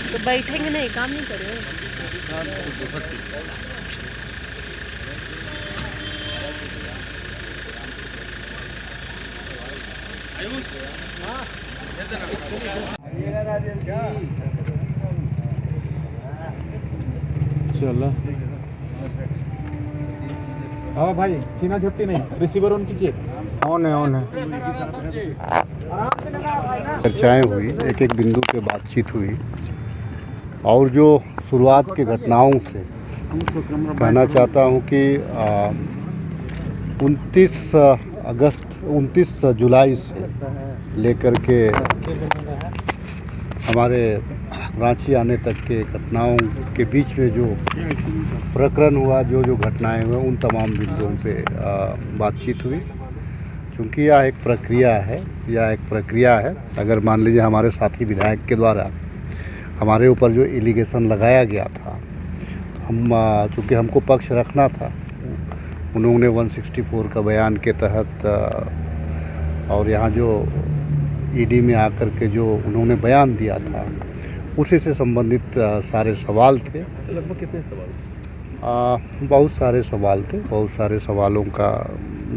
तो बैठेंगे नहीं, काम नहीं करेंगे। चलो हाँ भाई, छीना झपटी नहीं, रिसीवर ऑन कीजिए। ऑन है। चर्चाएं हुई, एक एक बिंदु पे बातचीत हुई और जो शुरुआत की घटनाओं से कहना चाहता हूं कि 29 जुलाई से लेकर के हमारे रांची आने तक के घटनाओं के बीच में जो प्रकरण हुआ, जो घटनाएं हुए, उन तमाम बिंदुओं पे बातचीत हुई। क्योंकि यह एक प्रक्रिया है। अगर मान लीजिए हमारे साथी विधायक के द्वारा हमारे ऊपर जो एलिगेशन लगाया गया था, तो हम चूँकि हमको पक्ष रखना था, उन्होंने 164 का बयान के तहत और यहाँ जो ईडी में आकर के जो उन्होंने बयान दिया था, उसी से संबंधित सारे सवाल थे। तो लगभग कितने सवाल? बहुत सारे सवाल थे, बहुत सारे सवालों का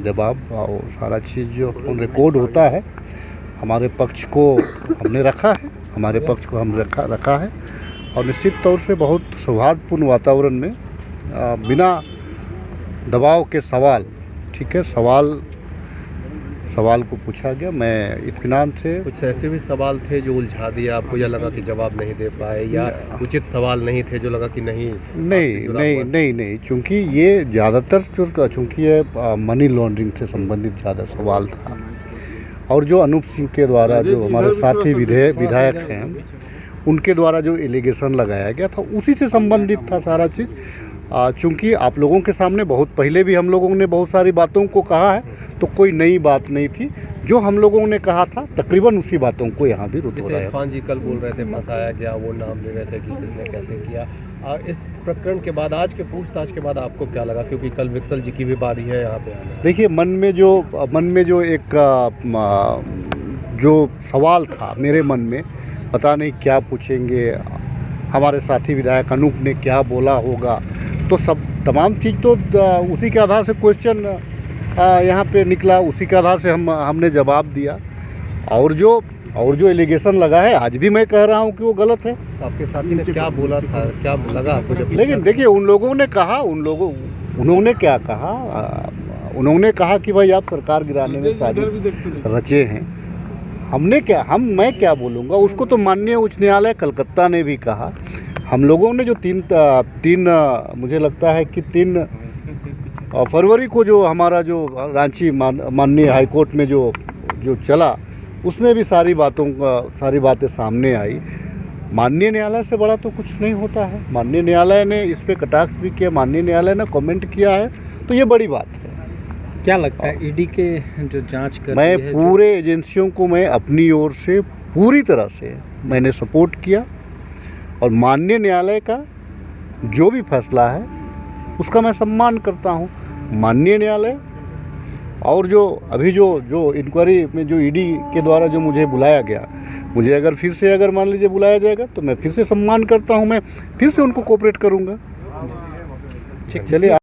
जवाब और सारा चीज़ जो ऑन रिकॉर्ड होता है, हमारे पक्ष को हमने रखा है, रखा है और निश्चित तौर से बहुत सौहार्दपूर्ण वातावरण में बिना दबाव के सवाल, ठीक है, सवाल को पूछा गया। मैं इत्मीनान से। कुछ ऐसे भी सवाल थे जो उलझा दिया आपको, या लगा कि जवाब नहीं दे पाए, या उचित सवाल नहीं थे जो लगा कि नहीं, क्योंकि ये ज़्यादातर चूँकि ये मनी लॉन्ड्रिंग से संबंधित ज़्यादा सवाल था और जो अनूप सिंह के द्वारा जो हमारे साथी विधायक हैं, उनके द्वारा जो एलिगेशन लगाया गया था, उसी से संबंधित था सारा चीज़। चूँकि आप लोगों के सामने बहुत पहले भी हम लोगों ने बहुत सारी बातों को कहा है, तो कोई नई बात नहीं थी। जो हम लोगों ने कहा था तकरीबन उसी बातों को यहाँ भी जैसे इरफान जी कल बोल रहे थे फंसाया गया, वो नाम ले रहे थे कि किसने कैसे किया। इस प्रकरण के बाद, आज के पूछताछ के बाद आपको क्या लगा, क्योंकि कल विक्सल जी की भी बारी है यहाँ पे आना? देखिए, मन में जो एक जो सवाल था मेरे मन में, पता नहीं क्या पूछेंगे, हमारे साथी विधायक अनूप ने क्या बोला होगा, तो तमाम चीज़ तो उसी के आधार से क्वेश्चन यहाँ पे निकला, उसी के आधार से हमने जवाब दिया। और जो एलिगेशन लगा है, आज भी मैं कह रहा हूँ कि वो गलत है। तो आपके साथी ने क्या बोला था, क्या लगा आपको जब? लेकिन देखिए, उन्होंने क्या कहा, उन्होंने कहा कि भाई आप सरकार गिराने में साजिश रचे हैं। मैं क्या बोलूँगा, उसको तो माननीय उच्च न्यायालय कलकत्ता ने भी कहा। हम लोगों ने जो तीन मुझे लगता है कि 3 फरवरी को जो हमारा जो रांची माननीय हाईकोर्ट में जो चला, उसमें भी सारी बातें सामने आई। माननीय न्यायालय से बड़ा तो कुछ नहीं होता है। माननीय न्यायालय ने इस पे कटाक्ष भी किया, माननीय न्यायालय ने कमेंट किया है, तो ये बड़ी बात है। क्या लगता है ईडी के जो जांच कर मैं पूरे एजेंसियों को मैं अपनी ओर से पूरी तरह से मैंने सपोर्ट किया और माननीय न्यायालय का जो भी फैसला है उसका मैं सम्मान करता हूं। माननीय न्यायालय और जो अभी जो इंक्वायरी में जो ईडी के द्वारा जो मुझे बुलाया गया, मुझे अगर मान लीजिए बुलाया जाएगा तो मैं फिर से सम्मान करता हूं, मैं फिर से उनको कोऑपरेट करूंगा। चलिए।